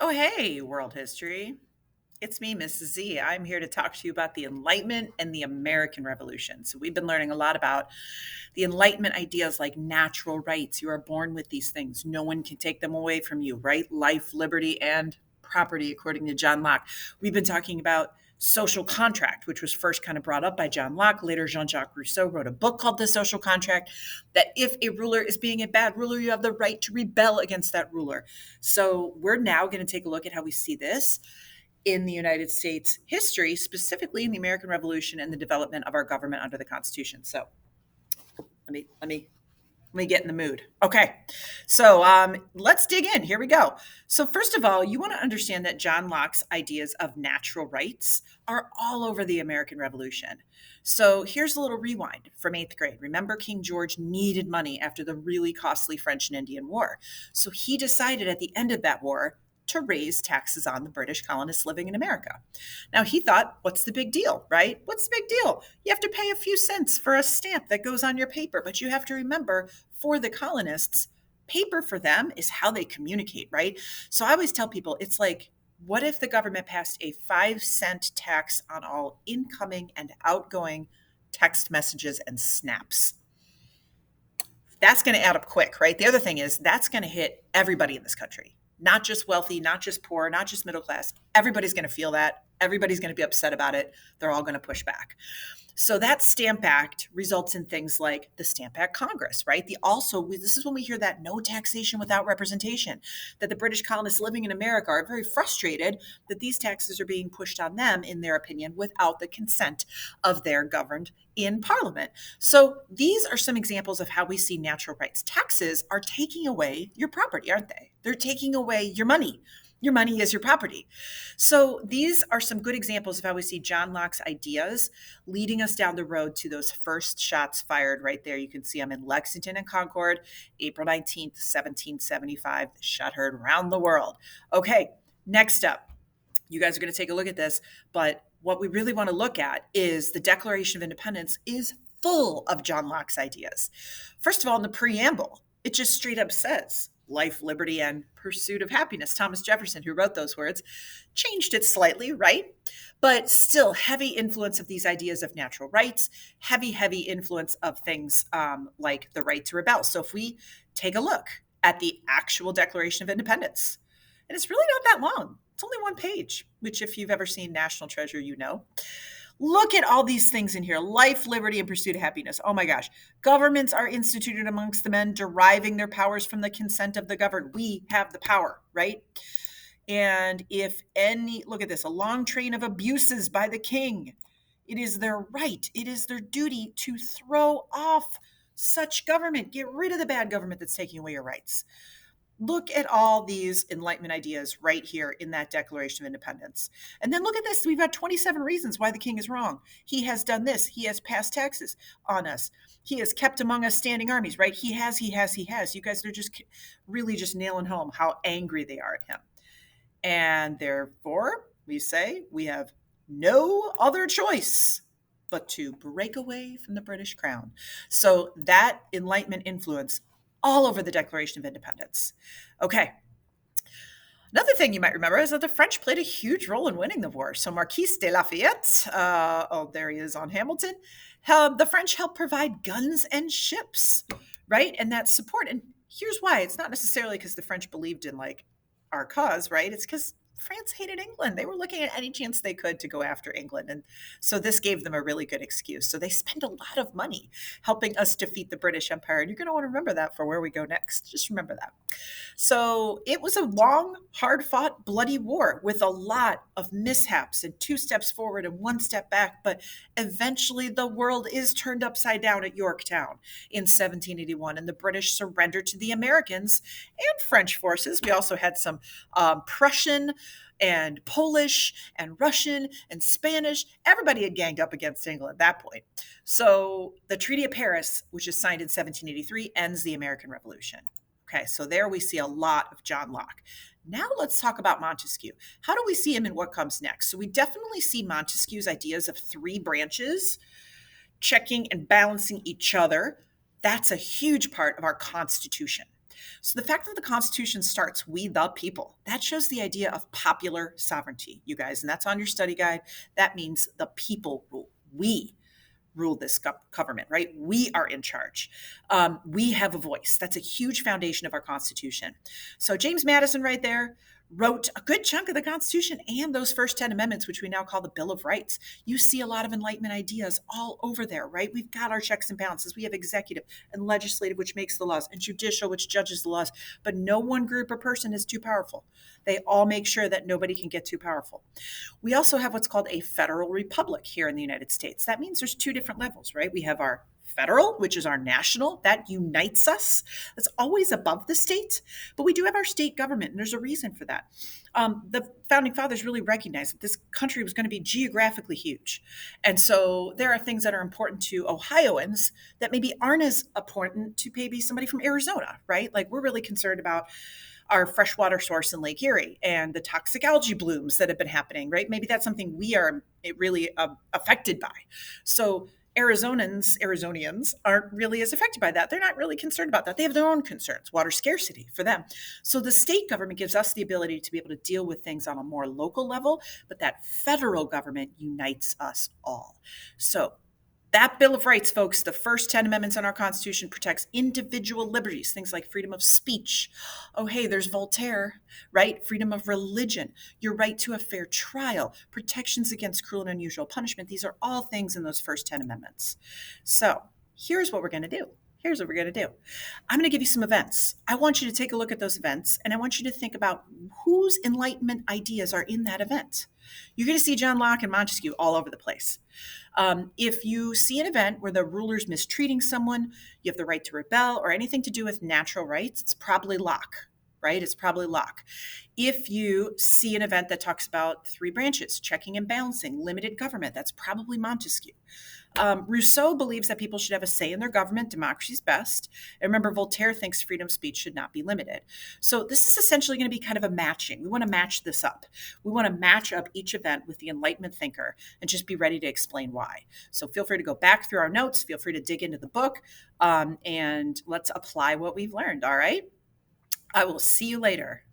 Oh, hey, world history. It's me, Mrs. Z. I'm here to talk to you about the Enlightenment and the American Revolution. So, we've been learning a lot about the Enlightenment ideas like natural rights. You are born with these things, no one can take them away from you, right? Life, liberty, and property, according to John Locke. We've been talking about social contract, which was first kind of brought up by John Locke. Later, Jean Jacques Rousseau wrote a book called The Social Contract, that if a ruler is being a bad ruler, you have the right to rebel against that ruler. So, we're now going to take a look at how we see this in the United States history, specifically in the American Revolution and the development of our government under the Constitution. So let me get in the mood. Okay, so let's dig in. Here we go. So first of all, you want to understand that John Locke's ideas of natural rights are all over the American Revolution. So here's a little rewind from eighth grade. Remember, King George needed money after the really costly French and Indian War. So he decided at the end of that war to raise taxes on the British colonists living in America. Now, he thought, what's the big deal, right? What's the big deal? You have to pay a few cents for a stamp that goes on your paper, but you have to remember, for the colonists, paper for them is how they communicate, right? So I always tell people, it's like, what if the government passed a 5-cent tax on all incoming and outgoing text messages and snaps? That's going to add up quick, right? The other thing is that's going to hit everybody in this country, not just wealthy, not just poor, not just middle class. Everybody's going to feel that. Everybody's going to be upset about it. They're all going to push back. So that Stamp Act results in things like the Stamp Act Congress, right? This is when we hear that no taxation without representation, that the British colonists living in America are very frustrated that these taxes are being pushed on them, in their opinion, without the consent of their governed in Parliament. So these are some examples of how we see natural rights. Taxes are taking away your property, aren't they? They're taking away your money. Your money is your property. So these are some good examples of how we see John Locke's ideas leading us down the road to those first shots fired right there. You can see them in Lexington and Concord, April 19th, 1775. The shot heard around the world. Okay, next up, you guys are going to take a look at this, but what we really want to look at is the Declaration of Independence is full of John Locke's ideas. First of all, in the preamble, it just straight up says life, liberty, and pursuit of happiness. Thomas Jefferson, who wrote those words, changed it slightly, right? But still, heavy influence of these ideas of natural rights, heavy influence of things like the right to rebel. So if we take a look at the actual Declaration of Independence, and it's really not that long. It's only one page, which if you've ever seen National Treasure, you know. Look at all these things in here: life, liberty, and pursuit of happiness. Oh my gosh. Governments are instituted amongst the men, deriving their powers from the consent of the governed. We have the power, right? And if any, look at this, a long train of abuses by the king, it is their right, it is their duty to throw off such government. Get rid of the bad government that's taking away your rights. Look at all these Enlightenment ideas right here in that Declaration of Independence. And then look at this. We've got 27 reasons why the king is wrong. He has done this. He has passed taxes on us. He has kept among us standing armies, right? He has. You guys are just really just nailing home how angry they are at him. And therefore, we say we have no other choice but to break away from the British crown. So that Enlightenment influence all over the Declaration of Independence. Okay. Another thing you might remember is that the French played a huge role in winning the war. So Marquis de Lafayette, there he is on Hamilton, the French helped provide guns and ships, right? And that support. And here's why. It's not necessarily because the French believed in like our cause, right? It's because France hated England. They were looking at any chance they could to go after England. And so this gave them a really good excuse. So they spend a lot of money helping us defeat the British Empire. And you're going to want to remember that for where we go next. Just remember that. So it was a long, hard fought, bloody war with a lot of mishaps and 2 steps forward and 1 step back. But eventually the world is turned upside down at Yorktown in 1781. And the British surrendered to the Americans and French forces. We also had some Prussian and Polish and Russian and Spanish. Everybody had ganged up against England at that point. So the Treaty of Paris, which is signed in 1783, ends the American Revolution. Okay, so there we see a lot of John Locke. Now let's talk about Montesquieu. How do we see him and what comes next? So we definitely see Montesquieu's ideas of 3 branches checking and balancing each other. That's a huge part of our Constitution. So the fact that the Constitution starts "We the people," that shows the idea of popular sovereignty, you guys, and that's on your study guide. That means the people rule. We rule this government, right? We are in charge. We have a voice. That's a huge foundation of our Constitution. So James Madison, right there, wrote a good chunk of the Constitution and those first 10 amendments, which we now call the Bill of Rights. You see a lot of Enlightenment ideas all over there, right? We've got our checks and balances. We have executive and legislative, which makes the laws, and judicial, which judges the laws. But no one group or person is too powerful. They all make sure that nobody can get too powerful. We also have what's called a federal republic here in the United States. That means there's two different levels, right? We have our federal, which is our national, that unites us. That's always above the state. But we do have our state government, and there's a reason for that. The founding fathers really recognized that this country was going to be geographically huge. And so there are things that are important to Ohioans that maybe aren't as important to maybe somebody from Arizona, right? Like we're really concerned about our freshwater source in Lake Erie and the toxic algae blooms that have been happening, right? Maybe that's something we are really affected by. So Arizonians aren't really as affected by that. They're not really concerned about that. They have their own concerns, water scarcity for them. So the state government gives us the ability to be able to deal with things on a more local level, but that federal government unites us all. So that Bill of Rights, folks, the first 10 amendments in our Constitution protects individual liberties, things like freedom of speech. Oh, hey, there's Voltaire, right? Freedom of religion, your right to a fair trial, protections against cruel and unusual punishment. These are all things in those first 10 amendments. So here's what we're going to do. Here's what we're going to do. I'm going to give you some events. I want you to take a look at those events, and I want you to think about whose Enlightenment ideas are in that event. You're going to see John Locke and Montesquieu all over the place. If you see an event where the ruler's mistreating someone, you have the right to rebel, or anything to do with natural rights, it's probably Locke, right? It's probably Locke. If you see an event that talks about three branches, checking and balancing, limited government, that's probably Montesquieu. Rousseau believes that people should have a say in their government. Democracy is best. And remember, Voltaire thinks freedom of speech should not be limited. So this is essentially going to be kind of a matching. We want to match this up. We want to match up each event with the Enlightenment thinker and just be ready to explain why. So feel free to go back through our notes. Feel free to dig into the book, and let's apply what we've learned. All right. I will see you later.